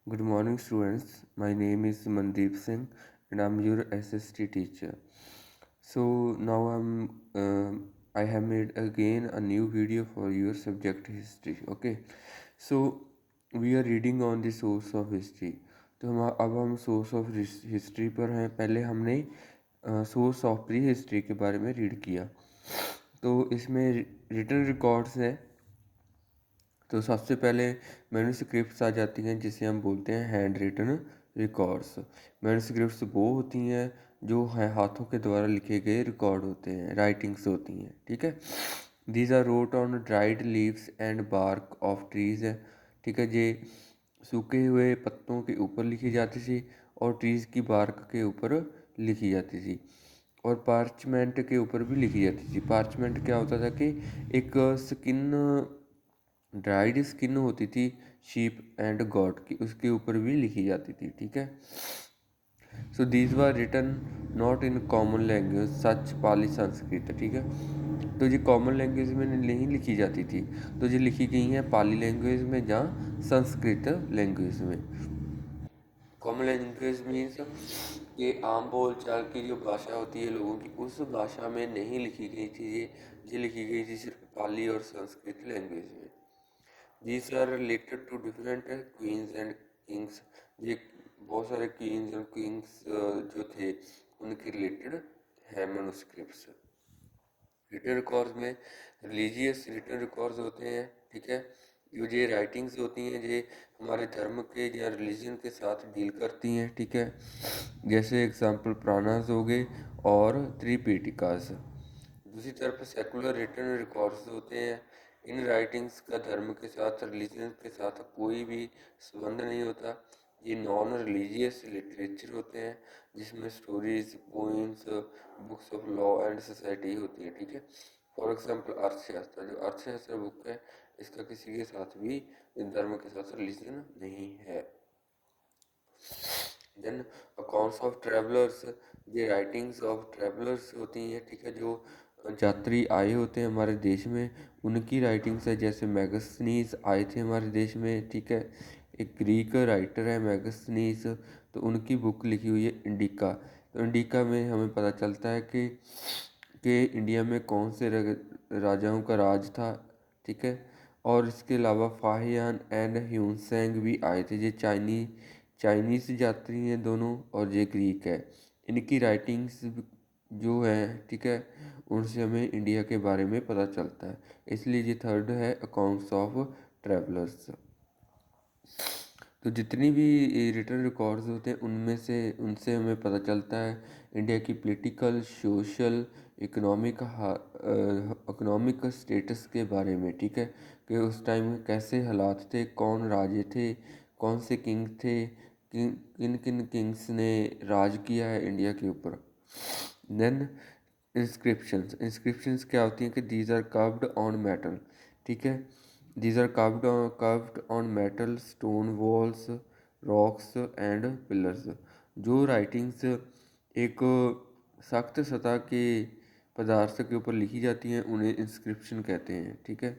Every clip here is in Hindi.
Good morning, students. My name is Mandeep Singh, and I'm your SST teacher. So now I have made again a new video for your subject history. Okay, so we are reading on the source of history. तो अब हम सोर्स ऑफ हिस्ट्री पर हैं. पहले हमने सोर्स ऑफ प्री हिस्ट्री के बारे में रीड किया. तो इसमें रिटन रिकॉर्ड्स हैं. तो सबसे पहले मैन्युस्क्रिप्ट्स आ जाती हैं जिसे हम बोलते हैं हैंड रिटन रिकॉर्ड्स. मैन्युस्क्रिप्ट्स वो होती हैं जो है हाथों के द्वारा लिखे गए रिकॉर्ड होते हैं, राइटिंग्स होती हैं. ठीक है. These are wrote on dried leaves and bark of trees है. ठीक है. ये सूखे हुए पत्तों के ऊपर लिखी जाती थी और ट्रीज़ की बार्क के ऊपर लिखी जाती थी और पार्चमेंट के ऊपर भी लिखी जाती थी. पार्चमेंट क्या होता था कि एक स्किन, ड्राइड स्किन होती थी शीप एंड गॉट की, उसके ऊपर भी लिखी जाती थी. ठीक है. So these were written not in common language such Pali Sanskrit. ठीक है. तो ये कॉमन लैंग्वेज में नहीं लिखी जाती थी, तो ये लिखी गई हैं पाली लैंग्वेज में या संस्कृत लैंग्वेज में. कॉमन लैंग्वेज मीन्स ये आम बोलचाल की जो भाषा होती है लोगों की, उस भाषा में नहीं लिखी गई थी. ये लिखी गई थी सिर्फ पाली और संस्कृत लैंग्वेज में. These are related to different queens and kings. ये बहुत सारे queens और kings जो थे उनके रिलेटेड है manuscripts. रिटन रिकॉर्ड्स में रिलीजियस रिटन रिकॉर्ड्स होते हैं. ठीक है. जो ये राइटिंग्स होती हैं ये हमारे धर्म के या रिलीजन के साथ डील करती हैं. ठीक है. जैसे एग्जाम्पल पुराणास हो गए और त्रिपिटिकास. दूसरी तरफ सेकुलर रिटन रिकॉर्ड्स होते हैं. इन राइटिंग्स का धर्म के साथ, रिलीजन के साथ कोई भी संबंध नहीं होता. ये नॉन रिलीजियस लिटरेचर होते हैं जिसमें stories, poems, books of law and society होती है. ठीक है. फॉर एग्जाम्पल अर्थशास्त्र, जो अर्थशास्त्र बुक है इसका किसी के साथ भी धर्म के साथ रिलीजन नहीं है. देन अकाउंट्स ऑफ ट्रेवलर्स, ये राइटिंग्स ऑफ ट्रेवलर्स होती हैं. ठीक है. जो यात्री आए होते हैं हमारे देश में उनकी राइटिंग्स है. जैसे मैगस्थनीज आए थे हमारे देश में. ठीक है. एक ग्रीक राइटर है मैगस्थनीज, तो उनकी बुक लिखी हुई है इंडिका. तो इंडिका में हमें पता चलता है कि इंडिया में कौन से राजाओं का राज था. ठीक है. और इसके अलावा फाहियान एंड ह्यूनसेंग भी आए थे. ये चाइनीज़ यात्री हैं दोनों और ये ग्रीक है. इनकी राइटिंग्स जो है, ठीक है, उनसे हमें इंडिया के बारे में पता चलता है. इसलिए ये थर्ड है अकाउंट्स ऑफ ट्रैवलर्स. तो जितनी भी रिटन रिकॉर्ड्स होते हैं उनसे हमें पता चलता है इंडिया की पॉलिटिकल, सोशल, इकोनॉमिक स्टेटस के बारे में. ठीक है. कि उस टाइम कैसे हालात थे, कौन राजे थे, कौन से किंग थे, किन किन किंग्स ने राज किया है इंडिया के ऊपर. देन इंस्क्रिप्शंस क्या होती हैं कि these are carved on metal. ठीक है. These are carved on metal, stone walls, rocks and pillars. जो राइटिंग्स एक सख्त सतह के पदार्थ के ऊपर लिखी जाती हैं उन्हें इंस्क्रिप्शन कहते हैं. ठीक है.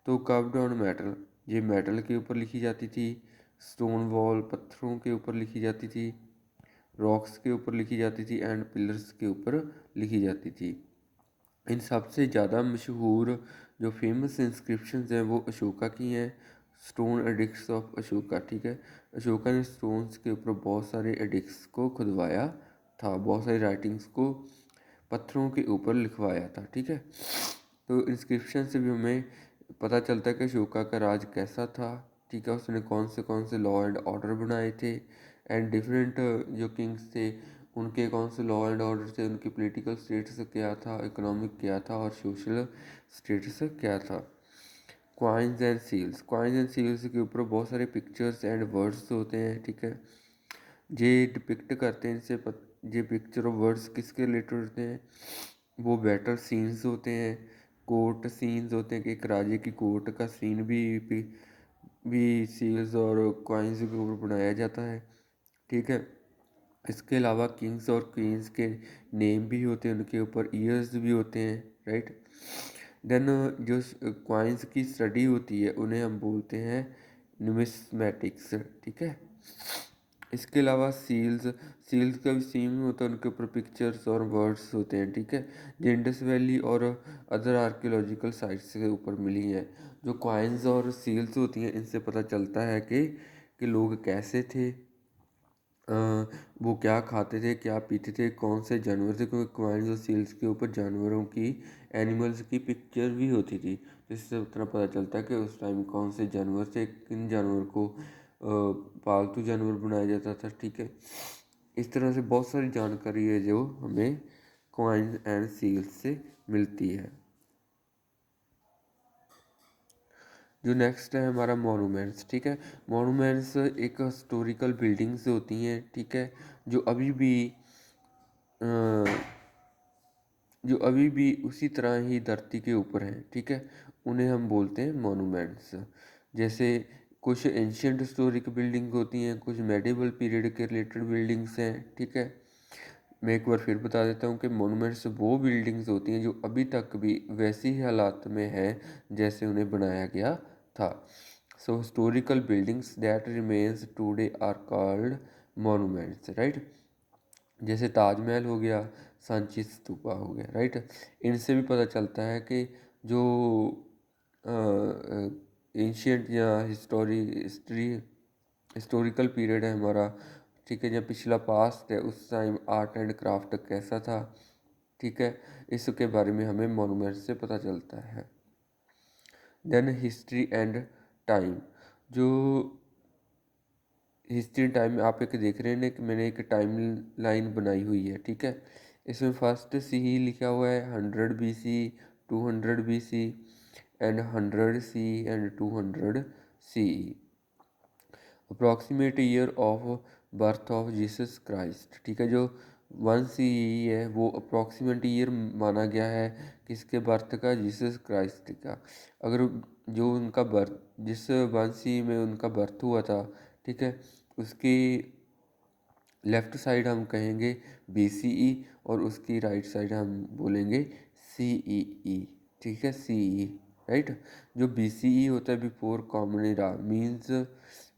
तो कार्व्ड ऑन मेटल, ये मेटल के ऊपर लिखी जाती थी. स्टोन वॉल, पत्थरों के ऊपर लिखी जाती थी. रॉक्स के ऊपर लिखी जाती थी एंड पिलर्स के ऊपर लिखी जाती थी. इन सबसे ज़्यादा मशहूर जो फेमस इंस्क्रिप्शंस हैं वो अशोका की हैं. Stone addicts of Ashoka. ठीक है. अशोका ने स्टोन्स के ऊपर बहुत सारे एडिक्ट्स को खुदवाया था, बहुत सारी राइटिंग्स को पत्थरों के ऊपर लिखवाया था. ठीक है. तो इंस्क्रिप्शन से भी हमें पता चलता है कि अशोका का राज कैसा था. ठीक है. उसने कौन से लॉ एंड ऑर्डर बनाए थे एंड डिफरेंट जो किंग्स थे उनके कौन से लॉ एंड ऑर्डर थे, उनकी पॉलिटिकल स्टेटस क्या था, इकोनॉमिक क्या था और सोशल स्टेटस क्या था. Coins and seals, coins and seals के ऊपर बहुत सारे पिक्चर्स एंड वर्ड्स होते हैं. ठीक है. ये डिपिक्ट करते हैं ये पिक्चर और वर्ड्स किसके रिलेटेड होते हैं, वो बैटल सीन्स होते हैं, कोर्ट सीन्स होते हैं कि एक राजे की कोर्ट का सीन भी सील्स और क्वाइंस के ऊपर बनाया जाता है. ठीक है. इसके अलावा किंग्स और क्वींस के नेम भी होते हैं, उनके ऊपर ईयर्स भी होते हैं. राइट. देन जो क्वाइंस की स्टडी होती है उन्हें हम बोलते हैं न्यूमिस्मैटिक्स. ठीक है. इसके अलावा सील्स का भी सेम होता है, उनके ऊपर पिक्चर्स और वर्ड्स होते हैं, ठीक है। जो इंडस वैली और अदर आर्कियोलॉजिकल साइट्स के ऊपर मिली हैं। जो कॉइन्स और सील्स होती हैं, इनसे पता चलता है कि लोग कैसे थे, वो क्या खाते थे, क्या पीते थे, कौन से जानवर थे, क्योंकि कॉइन्स और सील्स के ऊपर जानवरों की, एनिमल्स की पिक्चर भी होती थी। जिससे उतना पता चलता है कि उस टाइम कौन से जानवर थे, किन जानवर को पालतू जानवर बनाया जाता था, ठीक है। इस तरह से बहुत सारी जानकारी है जो हमें कॉइन्स एंड सील्स से मिलती है। जो नेक्स्ट है हमारा मोनूमेंट्स, ठीक है। मोनूमेंट्स एक हिस्टोरिकल बिल्डिंग्स होती हैं, ठीक है, जो अभी भी उसी तरह ही धरती के ऊपर हैं, ठीक है। उन्हें हम बोलते हैं मोनूमेंट्स। जैसे कुछ एंशियंट हिस्टोरिक बिल्डिंग होती हैं, कुछ मेडिवल पीरियड के रिलेटेड बिल्डिंग्स हैं, ठीक है। मैं एक बार फिर बता देता हूँ कि मोनूमेंट्स वो बिल्डिंग्स होती हैं जो अभी तक भी वैसी ही हालात में हैं जैसे उन्हें बनाया गया था। So historical buildings that remains today are called monuments, right. जैसे ताजमहल हो गया, सांची स्तूपा हो गया, राइट। इनसे भी पता चलता है कि जो एंशियंट या हिस्टोरिकल पीरियड है हमारा, ठीक है, जब पिछला पास्ट है, उस टाइम आर्ट एंड क्राफ्ट कैसा था, ठीक है। इसके बारे में हमें मोनूमेंट से पता चलता है। Then history and time. जो हिस्ट्री टाइम में आप एक देख रहे हैं कि मैंने एक टाइम लाइन बनाई हुई है, ठीक है। इसमें फर्स्ट सी ही लिखा हुआ है 100 BC, 200 BC and 100 CE and 200 CE। Approximate year of birth of Jesus Christ, ठीक है। जो 1 CE है वो अप्रॉक्सीमेट ईयर माना गया है किसके बर्थ का, जीसस क्राइस्ट का। अगर जो उनका बर्थ जिस 1 CE में उनका बर्थ हुआ था, ठीक है, उसकी लेफ़्ट साइड हम कहेंगे BCE और उसकी राइट साइड हम बोलेंगे CEE, ठीक है, CE, राइट। जो BCE होता है before common Ira, means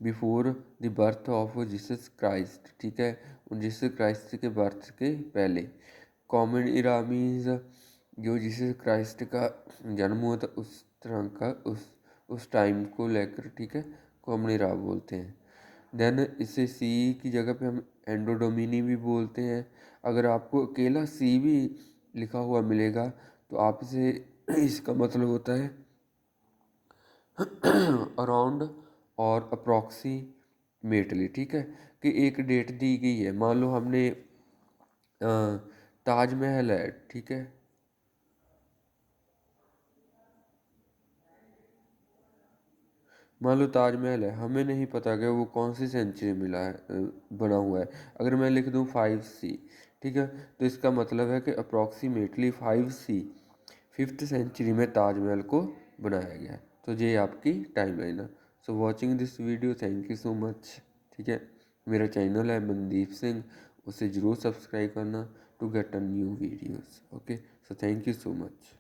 before the birth of Jesus Christ, ठीक है, जीसस क्राइस्ट के बर्थ के पहले। कॉमन इरा मीन्स जो जीसस क्राइस्ट का जन्म हुआ था उस तरह का उस टाइम को लेकर, ठीक है, कॉमन इरा बोलते हैं। देन इसे सी की जगह पे हम एंडो डोमिनी भी बोलते हैं। अगर आपको अकेला सी भी लिखा हुआ मिलेगा तो आप इसे इसका मतलब होता है अराउंड और अप्रॉक्सीमेटली, ठीक है, कि एक डेट दी गई है। मान लो हमने ताजमहल है, ठीक है, मान लो ताजमहल है, हमें नहीं पता कि वो कौन सी सेंचुरी मिला है बना हुआ है। अगर मैं लिख दूँ 5 C, ठीक है, तो इसका मतलब है कि अप्रॉक्सीमेटली 5 C, 5th सेंचुरी में ताजमहल को बनाया गया है। तो ये आपकी टाइम लाइन है। सो watching this video, thank you so much, ठीक है। मेरा चैनल है मनदीप सिंह, उसे ज़रूर सब्सक्राइब करना to get a new videos. Okay, so thank you so much.